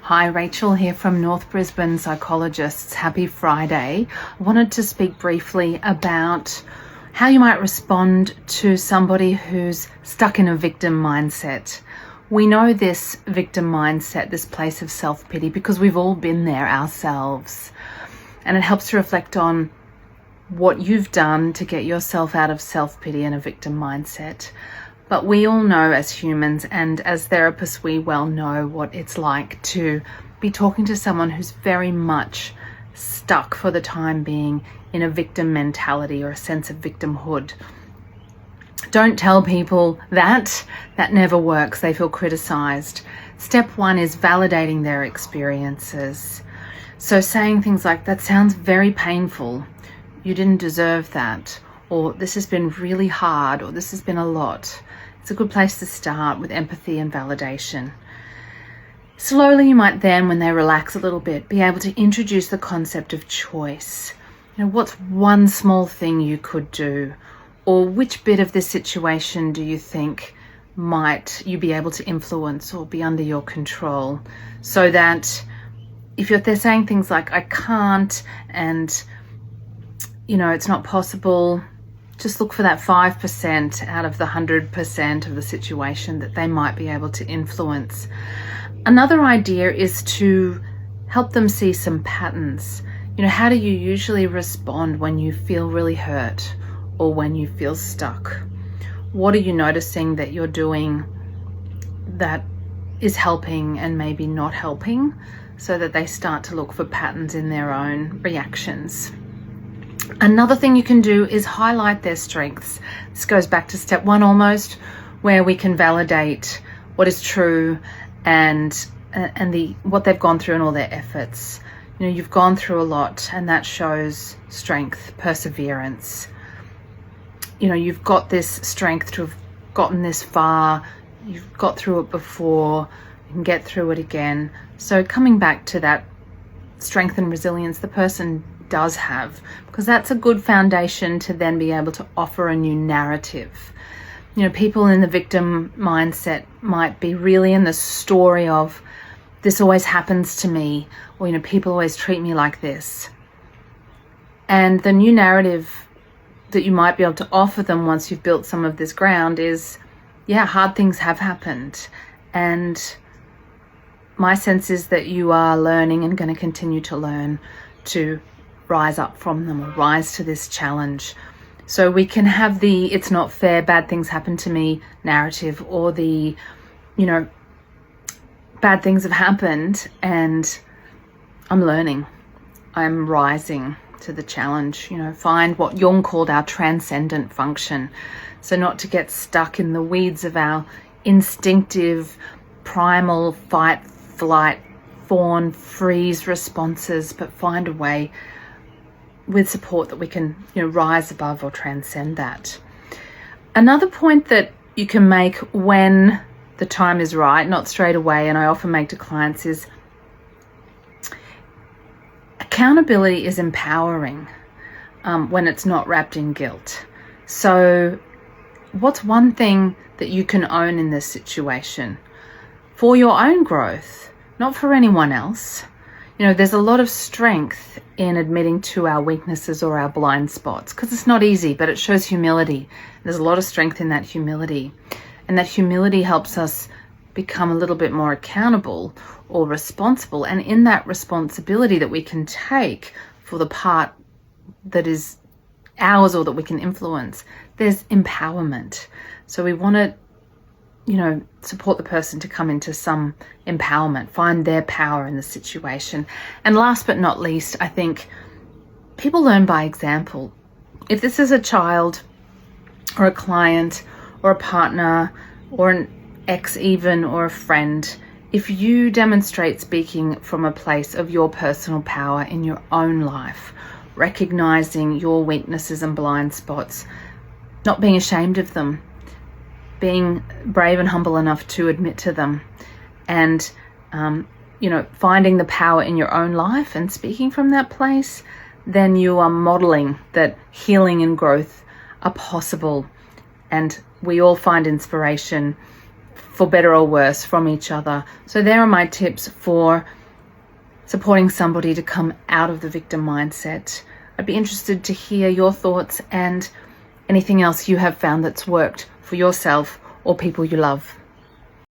Hi, Rachel here from North Brisbane Psychologists. Happy Friday. I wanted to speak briefly about how you might respond to somebody who's stuck in a victim mindset. We know this victim mindset, this place of self-pity, because we've all been there ourselves. And it helps to reflect on what you've done to get yourself out of self-pity and a victim mindset. But we all know as humans and as therapists, we well know what it's like to be talking to someone who's very much stuck for the time being in a victim mentality or a sense of victimhood. Don't tell people that. That never works. They feel criticized. Step one is validating their experiences. So saying things like, that sounds very painful. You didn't deserve that. Or this has been really hard, or this has been a lot. It's a good place to start with empathy and validation. Slowly, you might then, when they relax a little bit, be able to introduce the concept of choice. What's one small thing you could do? Or which bit of this situation do you think might you be able to influence or be under your control? So that if they're saying things like, I can't, and it's not possible, just look for that 5% out of the 100% of the situation that they might be able to influence. Another idea is to help them see some patterns. How do you usually respond when you feel really hurt or when you feel stuck? What are you noticing that you're doing that is helping and maybe not helping, so that they start to look for patterns in their own reactions? Another thing you can do is highlight their strengths. This goes back to step one almost, where we can validate what is true and what they've gone through and all their efforts. You've gone through a lot, and that shows strength, perseverance. You've got this strength to have gotten this far. You've got through it before. You can get through it again. So coming back to that strength and resilience the person does have, because that's a good foundation to then be able to offer a new narrative. People in the victim mindset might be really in the story of, this always happens to me, or people always treat me like this. And the new narrative that you might be able to offer them once you've built some of this ground is, hard things have happened, and my sense is that you are learning and going to continue to learn to rise up from them, or rise to this challenge. So we can have the it's not fair, bad things happen to me narrative, or the bad things have happened and I'm learning, I'm rising to the challenge. Find what Jung called our transcendent function. So not to get stuck in the weeds of our instinctive primal fight, flight, fawn, freeze responses, but find a way with support that we can rise above or transcend that. Another point that you can make when the time is right, not straight away, and I often make to clients, is accountability is empowering when it's not wrapped in guilt. So what's one thing that you can own in this situation for your own growth, not for anyone else? There's a lot of strength in admitting to our weaknesses or our blind spots, because it's not easy, but it shows humility. There's a lot of strength in that humility. And that humility helps us become a little bit more accountable or responsible. And in that responsibility that we can take for the part that is ours or that we can influence, there's empowerment. So we want to support the person to come into some empowerment, find their power in the situation. And last but not least, I think people learn by example. If this is a child or a client or a partner or an ex even, or a friend, if you demonstrate speaking from a place of your personal power in your own life, recognizing your weaknesses and blind spots, not being ashamed of them, being brave and humble enough to admit to them, and finding the power in your own life and speaking from that place, then you are modeling that healing and growth are possible. And we all find inspiration for better or worse, from each other. So there are my tips for supporting somebody to come out of the victim mindset. I'd be interested to hear your thoughts and anything else you have found that's worked for yourself or people you love.